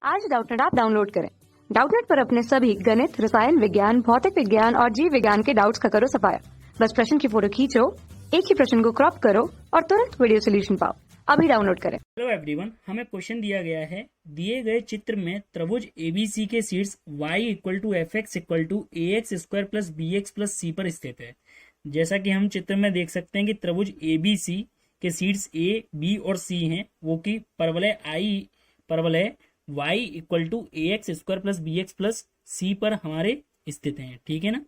आज Doubtnut app download करें। Doubtnut पर अपने सभी गणित, रसायन विज्ञान, भौतिक विज्ञान और जीव विज्ञान के डाउट्स का करो सफाया। बस प्रश्न की फोटो खींचो, एक ही प्रश्न को क्रॉप करो और तुरंत वीडियो सोल्यूशन पाओ। अभी डाउनलोड करें। हेलो एवरीवन, हमें क्वेश्चन दिया गया है, दिए गए चित्र में त्रिभुज एबीसी के शीर्ष y equal to f x equal to a x square plus b x plus c पर स्थित है। जैसा कि हम चित्र में देख सकते हैं कि त्रिभुज एबीसी के शीर्ष ए, बी और सी हैं, वो कि परवलय y equal to a x square plus b x plus c पर हमारे स्थित हैं। ठीक है ना।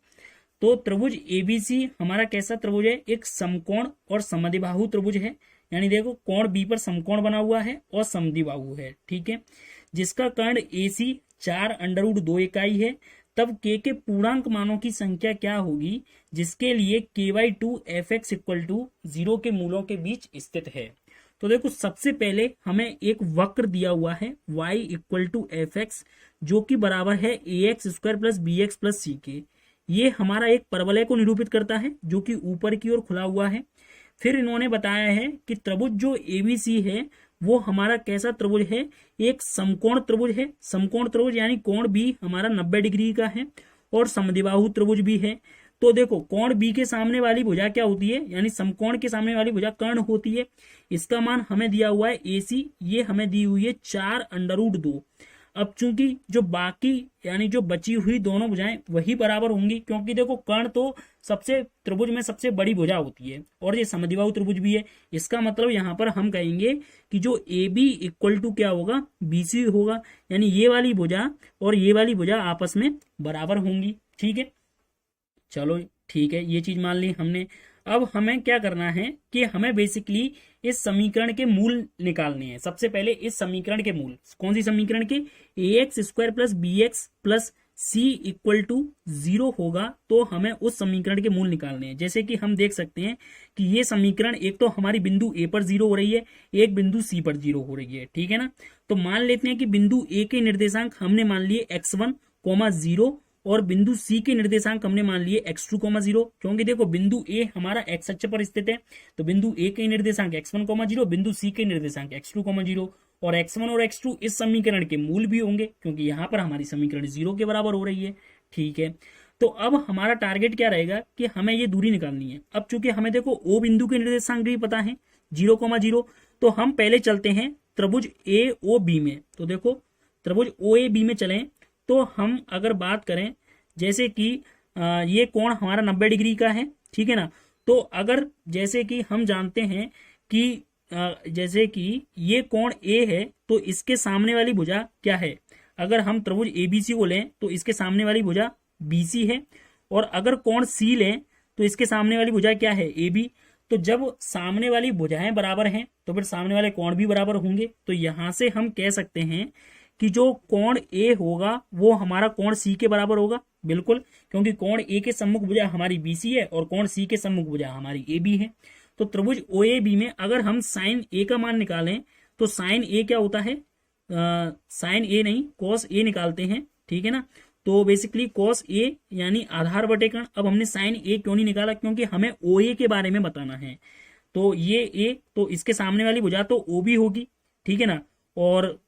तो त्रिभुज एबीसी हमारा कैसा त्रिभुज है? एक समकोण और समद्विबाहु त्रिभुज है। यानी देखो, कोण बी पर समकोण बना हुआ है और समद्विबाहु है। ठीक है। जिसका कर्ण AC 4√2 इकाई है। तब k के पूर्णांक मानों की संख्या क्या होगी जिसके लिए k/2 fx इक्वल टू 0 के मूलों के बीच स्थित है? तो देखो, सबसे पहले हमें एक वक्र दिया हुआ है y equal to f x, जो कि बराबर है a x square plus b x plus c के। ये हमारा एक परवलय को निरूपित करता है जो कि ऊपर की ओर खुला हुआ है। फिर इन्होंने बताया है कि त्रिभुज जो एबीसी है वो हमारा कैसा त्रिभुज है? एक समकोण त्रिभुज है। समकोण त्रिभुज यानी कोण बी हमारा 90 डिग्री का है और समद्विबाहु त्रिभुज भी है। तो देखो, कोण बी के सामने वाली भुजा क्या होती है? यानी समकोण के सामने वाली भुजा कर्ण होती है। इसका मान हमें दिया हुआ है AC, ये हमें दी हुई है 4√2। अब चूंकि जो बाकी यानी जो बची हुई दोनों भुजाएं वही बराबर होंगी, क्योंकि देखो कर्ण तो सबसे त्रिभुज में सबसे बड़ी भुजा होती है और ये समद्विबाहु त्रिभुज भी है। इसका मतलब यहाँ पर हम कहेंगे कि जो AB इक्वल टू क्या होगा? BC होगा। यानी ये वाली भुजा और ये वाली भुजा आपस में बराबर होंगी। ठीक है, चलो ठीक है, ये चीज मान ली हमने। अब हमें क्या करना है कि हमें बेसिकली इस समीकरण के मूल निकालने हैं। सबसे पहले इस समीकरण के मूल, कौन सी समीकरण के? A x square plus b x plus c equal to 0 होगा, तो हमें उस समीकरण के मूल निकालने हैं। जैसे कि हम देख सकते हैं कि ये समीकरण एक तो हमारी बिंदु ए पर 0 हो रही है, एक बिंदु सी पर 0 हो रही है। ठीक है ना। तो मान लेते हैं कि बिंदु ए के निर्देशांक हमने मान लिए x1, 0 और बिंदु सी के निर्देशांक हमने मान लिए x2, 0। क्योंकि देखो, बिंदु ए हमारा x अक्ष पर स्थित है, तो बिंदु ए के निर्देशांक x1, 0, बिंदु सी के निर्देशांक x2, 0 और x1 और x2 इस समीकरण के मूल भी होंगे, क्योंकि यहां पर हमारी समीकरण 0 के बराबर हो रही है। ठीक है। तो अब हमारा टारगेट क्या रहेगा कि हमें ये दूरी निकालनी है। अब चूंकि हमें देखो ओ बिंदु के निर्देशांक भी पता है 0, 0, तो हम पहले चलते हैं त्रिभुज AOB में। तो देखो, त्रिभुज OAB में चलें तो हम अगर बात करें, जैसे कि ये कोण हमारा 90 डिग्री का है। ठीक है ना। तो अगर जैसे कि हम जानते हैं कि जैसे कि ये कोण A है, तो इसके सामने वाली भुजा क्या है? अगर हम त्रिभुज ABC को लें तो इसके सामने वाली भुजा BC है, और अगर कोण C लें तो इसके सामने वाली भुजा क्या है? AB। तो जब सामने वाली भुजाएं बराबर हैं तो फिर सामने वाले कोण भी बराबर होंगे। तो यहां से हम कह सकते हैं कि जो कोण A होगा वो हमारा कोण C के बराबर होगा। बिल्कुल, क्योंकि कोण A के सम्मुख भुजा हमारी BC है और कोण C के सम्मुख भुजा हमारी AB है। तो त्रिभुज OAB में अगर हम साइन A का मान निकालें तो साइन A क्या होता है? साइन A नहीं, कॉस A निकालते हैं। ठीक है ना। तो बेसिकली कॉस A यानी आधार बटे कर्ण। अब हमने साइन A क्यों नहीं निकाला? क्योंकि हमें OA के बारे में बताना है। तो ये A, तो इसके सामने वाली भुजा तो OB होगी। ठीक है ना। और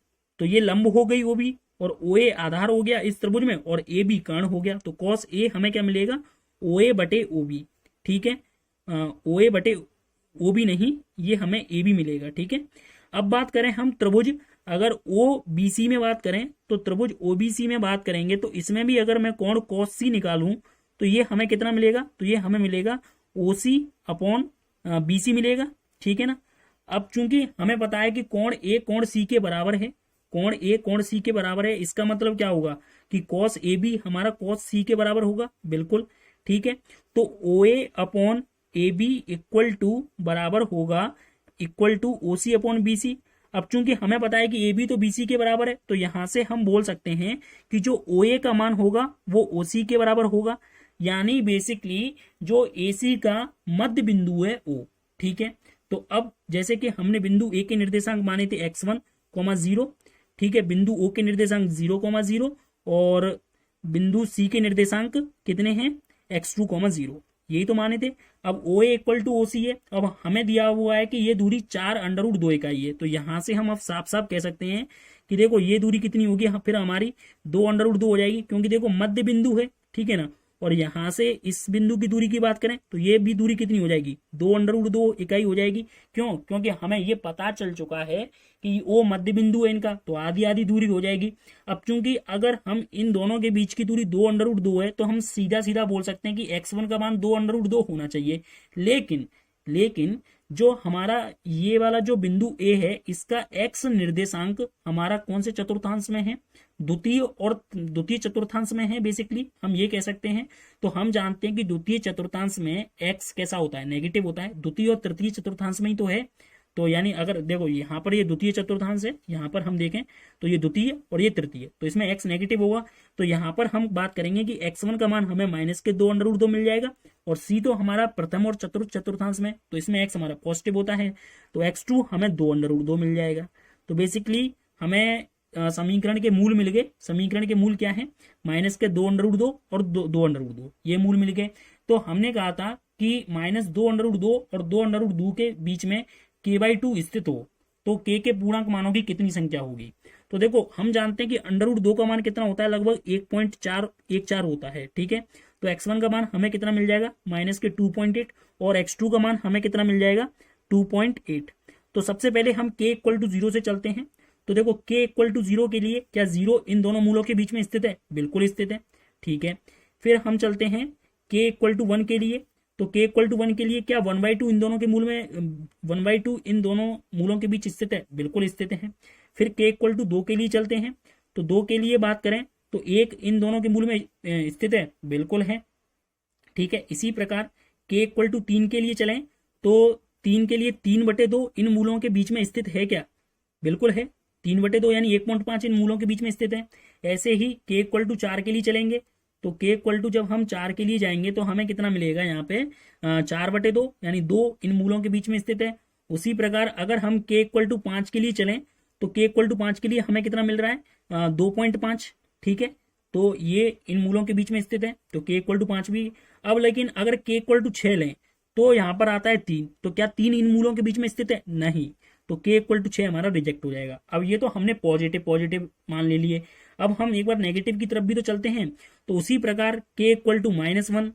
तो ये लंब हो गई OB, और OA आधार हो गया इस त्रिभुज में, और AB कर्ण हो गया। तो cos A हमें क्या मिलेगा? OA बटे OB। ठीक है। OA बटे OB नहीं, ये हमें AB मिलेगा। ठीक है। अब बात करें हम त्रिभुज, अगर OBC में बात करें तो त्रिभुज OBC में बात करेंगे तो इसमें भी अगर मैं कोण cos C निकालूं तो ये हमें कितना मिलेगा? तो ये हमें मिलेगा OC अपॉन BC मिलेगा। ठीक है ना। अब चूंकि हमें पता है कि कोण A कोण C के बराबर है, कोण A कोण C के बराबर है, इसका मतलब क्या होगा कि cos AB हमारा cos C के बराबर होगा। बिल्कुल ठीक है। तो OA upon AB equal to बराबर होगा equal to OC upon BC। अब चूंकि हमें पता है कि AB तो BC के बराबर है, तो यहां से हम बोल सकते हैं कि जो OA का मान होगा वो OC के बराबर होगा। यानी बेसिकली जो AC का मध्य बिंदु है O। ठीक है। तो अब जैसे कि हमने बिंदु A के निर्देशांक माने थे x1, 0। ठीक है। बिंदु O के निर्देशांक 0, 0 और बिंदु C के निर्देशांक कितने हैं? x2, 0। यही तो माने थे। अब ओ ए इक्वल टू ओ सी है, अब हमें दिया हुआ है कि ये दूरी 4√2 इकाई है, तो यहां से हम अब साफ साफ कह सकते हैं कि देखो ये दूरी कितनी होगी, फिर हमारी 2√2 हो जाएगी, क्योंकि देखो मध्य बिंदु है, ठीक है ना। और यहां से इस बिंदु की दूरी की बात करें तो ये भी दूरी कितनी हो जाएगी, 2√2 इकाई हो जाएगी। क्यों? क्योंकि हमें ये पता चल चुका है कि वो मध्य बिंदु है इनका, तो आधी आधी दूरी हो जाएगी। अब चूंकि अगर हम इन दोनों के बीच की दूरी 2√2 है, तो हम सीधा सीधा बोल सकते हैं कि x1 का मान 2√2 होना चाहिए। लेकिन जो हमारा ये वाला जो बिंदु A है, इसका x निर्देशांक हमारा कौन से चतुर्थांश में है, द्वितीय चतुर्थांश में है। बेसिकली हम ये कह सकते हैं। तो हम जानते हैं कि द्वितीय चतुर्थांश में x कैसा होता है, नेगेटिव होता है। द्वितीय और तृतीय चतुर्थांश में ही तो है। तो यानी अगर देखो यहाँ पर ये द्वितीय चतुर्थांश है, यहाँ पर हम देखें तो ये द्वितीय और ये तृतीय, तो इसमें x नेगेटिव होगा। तो यहाँ पर हम बात करेंगे कि x1 का मान हमें -2√2 मिल जाएगा, और c तो हमारा प्रथम और चतुर्थ चतुर्थांश में, तो इसमें x हमारा पॉजिटिव होता है, तो x2 हमें 2√2 मिल जाएगा। तो बेसिकली हमें समीकरण के मूल मिल गए। समीकरण के मूल क्या है, -2√2 और 2√2, ये मूल मिल गए। तो हमने कहा था कि -2√2 और 2√2 के बीच में k/2 स्थित हो तो k के पूर्णांक मानों की कितनी संख्या होगी। तो देखो हम जानते हैं कि √2 का मान कितना होता है, लगभग 1.414 होता है, ठीक है। तो x1 का मान हमें कितना मिल जाएगा, -2.8, और x2 का मान हमें कितना मिल जाएगा, 2.8। तो सबसे पहले हम k = 0 से चलते हैं। तो देखो k = 0 के लिए क्या 0 इन दोनों मूलों के बीच में स्थित है, बिल्कुल स्थित है, ठीक है। फिर हम चलते हैं k = 1 के लिए। तो k = 1 के लिए क्या 1/2 इन दोनों के मूल में 1/2 इन दोनों मूलों के बीच स्थित है, बिल्कुल स्थित है। फिर k = 2 के लिए चलते हैं। तो 2 के लिए बात करें तो 1 इन दोनों के मूल में स्थित है, बिल्कुल है, ठीक है। इसी प्रकार k = 3 के लिए चलें तो 3 के लिए 3/2 इन मूलों के बीच में स्थित है क्या, बिल्कुल है, 3/2 यानी 1.5 इन मूलों के बीच में स्थित है। ऐसे ही k = 4 के लिए चलेंगे। तो k = जब हम 4 के लिए जाएंगे तो हमें कितना मिलेगा, यहाँ पे 4/2 यानी 2 इन मूलों के बीच में स्थित है। उसी प्रकार अगर हम k = 5 के लिए चलें तो k = 5 के लिए हमें कितना मिल रहा है, 2.5, ठीक है। तो ये इन मूलों के बीच में स्थित है, तो k = 5 भी। अब लेकिन अगर k = 6 लें तो यहाँ पर आता है 3, तो क्या 3 इन मूलों के बीच में स्थित है, नहीं, तो k = 6 हमारा रिजेक्ट हो जाएगा। अब ये तो हमने पॉजिटिव मान ले लिए। अब हम एक बार नेगेटिव की तरफ भी तो चलते हैं। तो उसी प्रकार k = -1,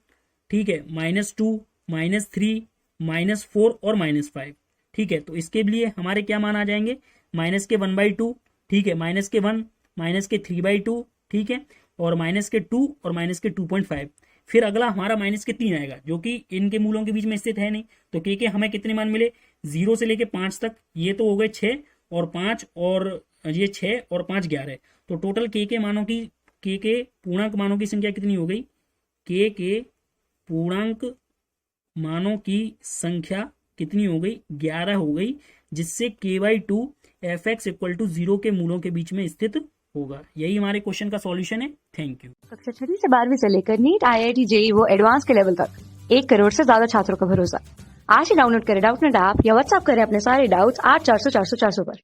ठीक है, -2, -3, -4 और -5, ठीक है। तो इसके लिए हमारे क्या मान आ जाएंगे, -1/2, ठीक है, -1, -3/2, ठीक है, और -2 और -2.5। फिर अगला हमारा -3 आएगा, जो कि इनके मूलों के बीच में स्थित है नहीं। तो k के हमें कितने मान मिले, 0 से लेके 5 तक, ये तो हो गए 6 और 5, और ये 6 और 5 11। तो टोटल k के पूर्णांक मानों की संख्या कितनी हो गई, k के पूर्णांक मानों की संख्या कितनी हो गई, 11 हो गई, जिससे k/2 fx = 0 के मूलों के बीच में स्थित होगा। यही हमारे क्वेश्चन का सॉल्यूशन है। Thank you. कक्षा 6वीं से 12वीं से लेकर नीट, IIT, JEE वो एडवांस के लेवल तक 1 करोड़ से ज्यादा छात्रों का भरोसा। आज ही डाउनलोड करें डाउटनेट ऐप या व्हाट्सएप करें अपने सारे डाउट्स 8400 400 400 पर।